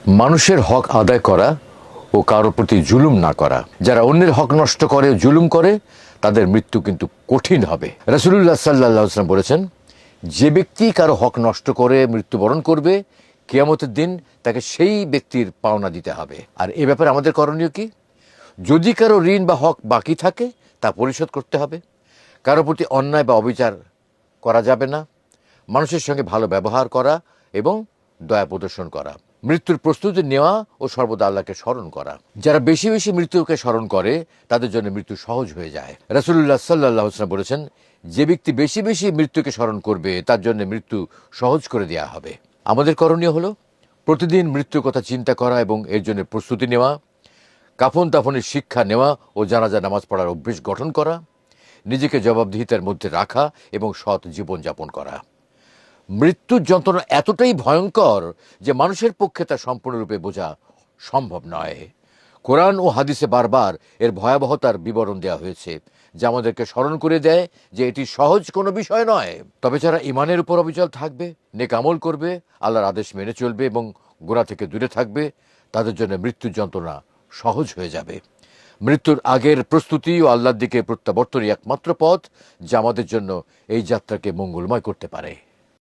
মানুষের হক আদায় করা ও কারোর প্রতি জুলুম না করা। যারা অন্যের হক নষ্ট করে, জুলুম করে, তাদের মৃত্যু কিন্তু কঠিন হবে। রাসূলুল্লাহ সাল্লাল্লাহু আলাইহি ওয়াসাল্লাম বলেছেন, যে ব্যক্তি কারো হক নষ্ট করে মৃত্যুবরণ করবে, কিয়ামতের দিন তাকে সেই ব্যক্তির পাওনা দিতে হবে। আর এ ব্যাপারে আমাদের করণীয় কি? যদি কারো ঋণ বা হক বাকি থাকে, তা পরিশোধ করতে হবে। কারো প্রতি অন্যায় বা অবিচার করা যাবে না। মানুষের সঙ্গে ভালো ব্যবহার করা এবং দয়া প্রদর্শন করা। মৃত্যুর প্রস্তুতি নেওয়া ও সর্বদা আল্লাহকে স্মরণ করা। যারা বেশি বেশি মৃত্যুকে স্মরণ করে, তাদের জন্য মৃত্যু সহজ হয়ে যায়। রাসূলুল্লাহ সাল্লাল্লাহু আলাইহি ওয়াসাল্লাম বলেছেন, যে ব্যক্তি বেশি বেশি মৃত্যুকে স্মরণ করবে, তার জন্য মৃত্যু সহজ করে দেওয়া হবে। আমাদের করণীয় হলো প্রতিদিন মৃত্যুর কথা চিন্তা করা এবং এর জন্য প্রস্তুতি নেওয়া, কাফন দাফনের শিক্ষা নেওয়া ও জানাজা নামাজ পড়ার অভ্যেস গঠন করা, নিজেকে জবাবদিহিতার মধ্যে রাখা এবং সৎ জীবনযাপন করা। মৃত্যুর যন্ত্রণা এতটাই ভয়ঙ্কর যে মানুষের পক্ষে তা সম্পূর্ণরূপে বোঝা সম্ভব নয়। কোরআন ও হাদিসে বারবার এর ভয়াবহতার বিবরণ দেওয়া হয়েছে, যা আমাদেরকে স্মরণ করে দেয় যে এটি সহজ কোনো বিষয় নয়। তবে যারা ঈমানের উপর অবিচল থাকবে, নেক আমল করবে, আল্লাহর আদেশ মেনে চলবে এবং গোনাহ থেকে দূরে থাকবে, তাদের জন্য মৃত্যুর যন্ত্রণা সহজ হয়ে যাবে। মৃত্যুর আগের প্রস্তুতি ও আল্লাহর দিকে প্রত্যাবর্তনই একমাত্র পথ, যা আমাদের জন্য এই যাত্রাকে মঙ্গলময় করতে পারে।